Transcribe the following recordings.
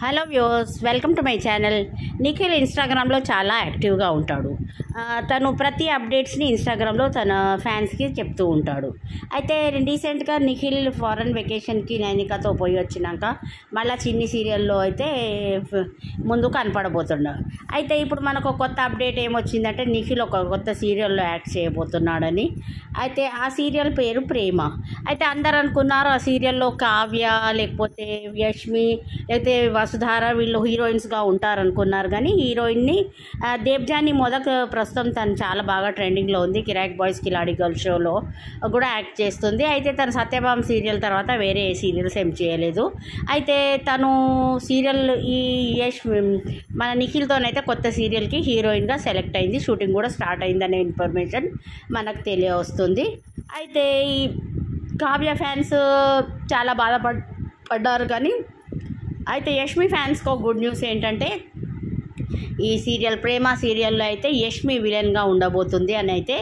Hello viewers, welcome to my channel. Nikhil ఇన్స్టాగ్రామ్లో చాలా యాక్టివ్గా ఉంటాడు. తను ప్రతి అప్డేట్స్ని ఇన్స్టాగ్రామ్లో తన ఫ్యాన్స్కి చెప్తూ ఉంటాడు. అయితే రీసెంట్గా నిఖిల్ ఫారెన్ వెకేషన్కి నైనికాతో పోయి వచ్చినాక మళ్ళీ చిన్ని సీరియల్లో అయితే ముందు కనపడబోతున్నాడు. అయితే ఇప్పుడు మనకు కొత్త అప్డేట్ ఏమొచ్చిందంటే నిఖిల్ ఒక కొత్త సీరియల్లో యాక్ట్ చేయబోతున్నాడని. అయితే ఆ సీరియల్ పేరు ప్రేమ. అయితే అందరు అనుకున్నారు ఆ సీరియల్లో కావ్య లేకపోతే యష్మి లేకపోతే వసుధార వీళ్ళు హీరోయిన్స్గా ఉంటారనుకున్నారు. కానీ హీరోయిన్ని దేబ్జాని మొదక్ ప్రస్తుతం తను చాలా బాగా ట్రెండింగ్లో ఉంది. కిరాక్ బాయ్స్ కిలాడి గర్ల్ షోలో కూడా యాక్ట్ చేస్తుంది. అయితే తను సత్యభామ సీరియల్ తర్వాత వేరే సీరియల్స్ ఏం చేయలేదు. అయితే తను సీరియల్ ఈ యష్ మన నిఖిల్తోనైతే కొత్త సీరియల్కి హీరోయిన్గా సెలెక్ట్ అయింది. షూటింగ్ కూడా స్టార్ట్ అయిందనే ఇన్ఫర్మేషన్ మనకు తెలియవస్తుంది. అయితే ఈ కావ్య ఫ్యాన్స్ చాలా బాధపడ్డారు. కానీ అయితే యష్మి ఫ్యాన్స్కి గుడ్ న్యూస్ ఏంటంటే ఈ సీరియల్ ప్రేమ సీరియల్లో అయితే యష్మి విలన్గా ఉండబోతుంది అని అయితే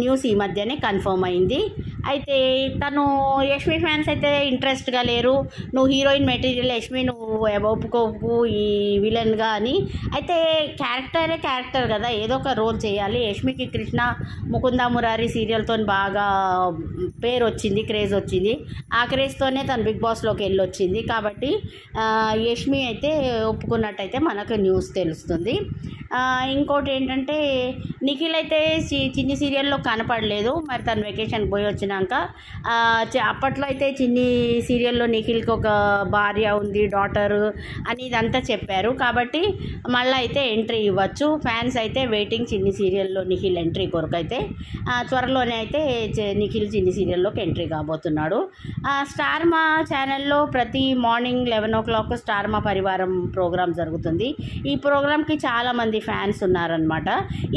న్యూస్ ఈ మధ్యనే కన్ఫర్మ్ అయింది. అయితే తను యష్మి ఫ్యాన్స్ అయితే ఇంట్రెస్ట్గా లేరు. నువ్వు హీరోయిన్ మెటీరియల్ యష్మి నువ్వు ఒప్పుకోకు ఈ విలన్గా అని. అయితే క్యారెక్టర్ కదా, ఏదో ఒక రోల్ చేయాలి. యష్మికి కృష్ణ ముకుంద మురారి సీరియల్తో బాగా పేరు వచ్చింది, క్రేజ్ వచ్చింది. ఆ క్రేజ్తోనే తను బిగ్ బాస్లోకి వెళ్ళొచ్చింది. కాబట్టి యష్మి అయితే ఒప్పుకున్నట్టయితే మనకు న్యూస్ తెలుస్తుంది. ఇంకోటి ఏంటంటే నిఖిల్ అయితే చిన్ని సీరియల్లో కనపడలేదు. మరి తను వెకేషన్ పోయి వచ్చినాక అప్పట్లో అయితే చిన్ని సీరియల్లో నిఖిల్కి ఒక భార్య ఉంది, డాటర్ అని ఇదంతా చెప్పారు. కాబట్టి మళ్ళీ అయితే ఎంట్రీ ఇవ్వచ్చు. ఫ్యాన్స్ అయితే వెయిటింగ్ చిన్ని సీరియల్లో నిఖిల్ ఎంట్రీ కొరకు. అయితే త్వరలోనే అయితే నిఖిల్ చిన్ని సీరియల్లోకి ఎంట్రీ కాబోతున్నాడు. స్టార్ మా ఛానల్లో ప్రతి మార్నింగ్ 11 o'clock స్టార్ మా పరివారం ప్రోగ్రామ్ జరుగుతుంది. ఈ ప్రోగ్రామ్కి చాలామంది ఫ్యాన్స్ ఉన్నారనమాట.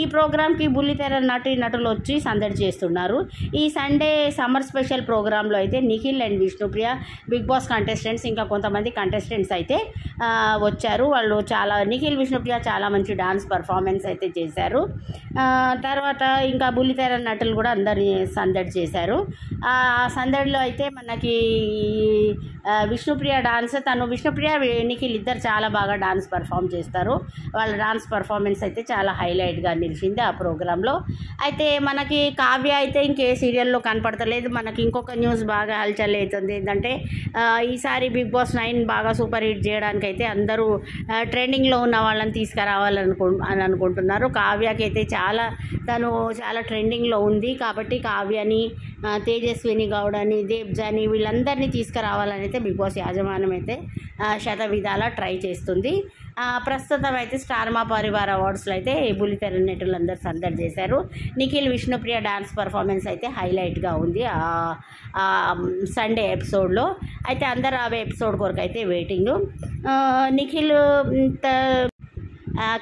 ఈ ప్రోగ్రామ్కి బుల్లితెర నటులు వచ్చి సందడి చేస్తున్నారు. ఈ సండే సమ్మర్ స్పెషల్ ప్రోగ్రాంలో అయితే Nikhil and Vishnupriya Bigg Boss contestants ఇంకా కొంతమంది కంటెస్టెంట్స్ అయితే వచ్చారు. వాళ్ళు నిఖిల్ విష్ణుప్రియ చాలా మంచి డాన్స్ పర్ఫార్మెన్స్ అయితే చేశారు. తర్వాత ఇంకా బుల్లితెర నటులు కూడా అందరినీ సందడి చేశారు. ఆ సందడిలో అయితే మనకి విష్ణుప్రియ డాన్స్ విష్ణుప్రియ నిఖిల్ ఇద్దరు చాలా బాగా డాన్స్ పర్ఫామ్ చేస్తారు. వాళ్ళ డాన్స్ పర్ఫార్మెన్స్ అయితే చాలా హైలైట్గా నిలిచింది ఆ ప్రోగ్రాంలో. అయితే మనకి కావ్య అయితే ఇంకే సీరియల్లో కనపడతలేదు. మనకి ఇంకొక న్యూస్ బాగా హల్చల్ అవుతుంది. ఏంటంటే ఈసారి బిగ్ బాస్ 9 బాగా సూపర్ హిట్ చేయడానికి అయితే అందరూ ట్రెండింగ్లో ఉన్న వాళ్ళని తీసుకురావాలని అనుకుంటున్నారు. కావ్యకి అయితే తను చాలా ట్రెండింగ్లో ఉంది. కాబట్టి కావ్యని, తేజస్విని గౌడని, దేబ్జాని వీళ్ళందరినీ తీసుకురావాలని అయితే బిగ్ బాస్ యాజమాన్యం అయితే శతవిధాల ట్రై చేస్తుంది. ప్రస్తుతం అయితే స్టార్ మా పరివార్ అవార్డ్స్లో అయితే బుల్లితెర నటులందరూ సందడి చేశారు. నిఖిల్ విష్ణుప్రియ డాన్స్ పర్ఫార్మెన్స్ అయితే హైలైట్గా ఉంది సండే ఎపిసోడ్లో. అయితే అందరూ అవే ఎపిసోడ్ కొరకు అయితే వెయిటింగ్. నిఖిల్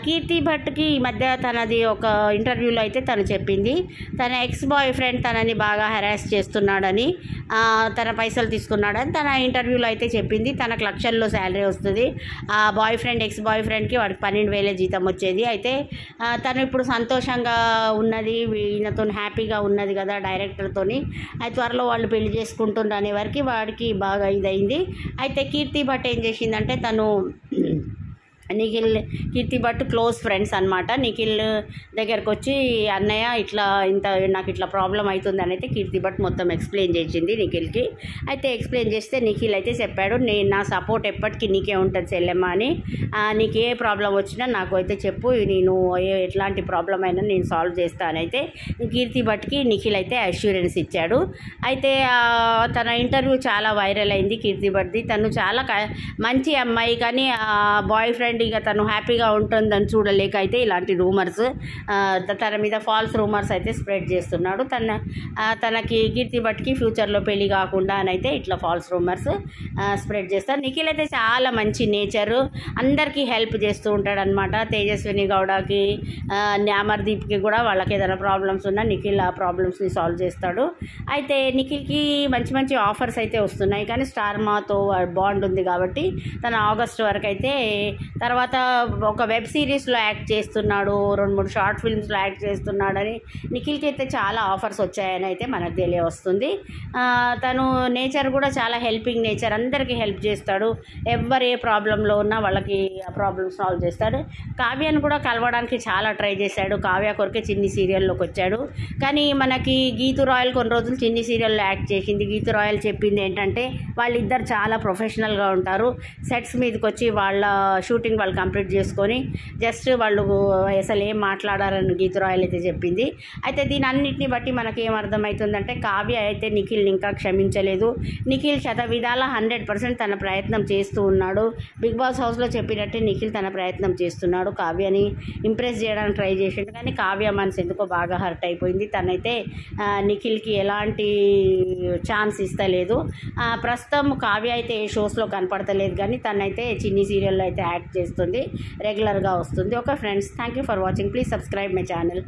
కీర్తి భట్కి ఈ మధ్య తనది ఒక ఇంటర్వ్యూలో అయితే తను చెప్పింది తన ఎక్స్ బాయ్ ఫ్రెండ్ తనని బాగా హెరాస్ చేస్తున్నాడని, తన పైసలు తీసుకున్నాడని తన ఇంటర్వ్యూలో అయితే చెప్పింది. తనకు లక్షల్లో శాలరీ వస్తుంది. ఆ ఎక్స్ బాయ్ ఫ్రెండ్కి వాడికి 12,000 జీతం వచ్చేది. అయితే తను ఇప్పుడు సంతోషంగా ఉన్నది, ఈయనతో హ్యాపీగా ఉన్నది కదా డైరెక్టర్తోని. అయితే త్వరలో వాళ్ళు పెళ్లి చేసుకుంటున్నారు అనే వరకు వాడికి బాగా ఇదైంది. అయితే కీర్తి భట్ ఏం చేసిందంటే తను కీర్తి భట్ క్లోజ్ ఫ్రెండ్స్ అనమాట. నిఖిల్ దగ్గరకు వచ్చి అన్నయ్య నాకు ఇట్లా ప్రాబ్లం అవుతుంది అని అయితే కీర్తి భట్ మొత్తం ఎక్స్ప్లెయిన్ చేసింది నిఖిల్కి. అయితే ఎక్స్ప్లెయిన్ చేస్తే నిఖిల్ అయితే చెప్పాడు, నా సపోర్ట్ ఎప్పటికీ నీకే ఉంటుంది చెల్లెమ్మ అని. నీకు ఏ ప్రాబ్లం వచ్చినా నాకు అయితే చెప్పు, నేను ఎట్లాంటి ప్రాబ్లం అయినా నేను సాల్వ్ చేస్తానైతే కీర్తి భట్కి నిఖిల్ అయితే అష్యూరెన్స్ ఇచ్చాడు. అయితే తన ఇంటర్వ్యూ చాలా వైరల్ అయింది కీర్తి భట్ది. తను చాలా మంచి అమ్మాయి, కానీ బాయ్ ఫ్రెండ్ ఇక తను హ్యాపీగా ఉంటుందని చూడలేక అయితే ఇలాంటి రూమర్స్ తన మీద ఫాల్స్ రూమర్స్ అయితే స్ప్రెడ్ చేస్తున్నాడు. తనకి కీర్తి భట్కి ఫ్యూచర్లో పెళ్లి కాకుండా అని అయితే ఇట్లా ఫాల్స్ రూమర్స్ స్ప్రెడ్ చేస్తారు. నిఖిల్ అయితే చాలా మంచి నేచరు, అందరికీ హెల్ప్ చేస్తూ ఉంటాడు అనమాట. తేజస్విని గౌడకి, అమర్దీప్కి కూడా వాళ్ళకి ఏదైనా ప్రాబ్లమ్స్ ఉన్నా నిఖిల్ ఆ ప్రాబ్లమ్స్ని సాల్వ్ చేస్తాడు. అయితే నిఖిల్కి మంచి మంచి ఆఫర్స్ అయితే వస్తున్నాయి. కానీ స్టార్ మాతో బాండ్ ఉంది కాబట్టి తన ఆగస్ట్ వరకు అయితే తర్వాత ఒక వెబ్ సిరీస్లో యాక్ట్ చేస్తున్నాడు, 2-3 షార్ట్ ఫిల్మ్స్లో యాక్ట్ చేస్తున్నాడని నిఖిల్కి అయితే చాలా ఆఫర్స్ వచ్చాయని అయితే మనకు తెలియవస్తుంది. తను నేచర్ కూడా చాలా హెల్పింగ్ నేచర్, అందరికీ హెల్ప్ చేస్తాడు. ఎవరు ఏ ప్రాబ్లంలో ఉన్నా వాళ్ళకి ఆ ప్రాబ్లమ్ సాల్వ్ చేస్తాడు. కావ్యను కూడా కలవడానికి చాలా ట్రై చేశాడు. కావ్య కొరకే చిన్ని సీరియల్లోకి వచ్చాడు. కానీ మనకి గీతు రాయల్ కొన్ని రోజులు చిన్ని సీరియల్లో యాక్ట్ చేసింది. గీతు రాయల్ చెప్పింది ఏంటంటే వాళ్ళిద్దరు చాలా ప్రొఫెషనల్గా ఉంటారు. సెట్స్ మీదకి వచ్చి వాళ్ళ షూటింగ్ వాళ్ళు కంప్లీట్ చేసుకొని జస్ట్ వాళ్ళు అసలు ఏం మాట్లాడారని గీతు రాయల్ అయితే చెప్పింది. అయితే దీని అన్నింటిని బట్టి మనకి ఏం అర్థమవుతుందంటే కావ్య అయితే నిఖిల్ని ఇంకా క్షమించలేదు. నిఖిల్ శతవిధాల 100% తన ప్రయత్నం చేస్తూ ఉన్నాడు. బిగ్ బాస్ హౌస్లో చెప్పినట్టే నిఖిల్ తన ప్రయత్నం చేస్తున్నాడు. కావ్యని ఇంప్రెస్ చేయడానికి ట్రై చేసిండు, కానీ కావ్య మనసు ఎందుకో బాగా హర్ట్ అయిపోయింది. తనైతే నిఖిల్కి ఎలాంటి ఛాన్స్ ఇస్తలేదు. ప్రస్తుతం కావ్య అయితే ఏ షోస్లో కనపడతలేదు, కానీ తనైతే చిన్ని సీరియల్లో అయితే యాక్ట్ చేస్తుంది, రెగ్యులర్గా వస్తుంది. Okay friends, thank you for watching. Please subscribe my channel.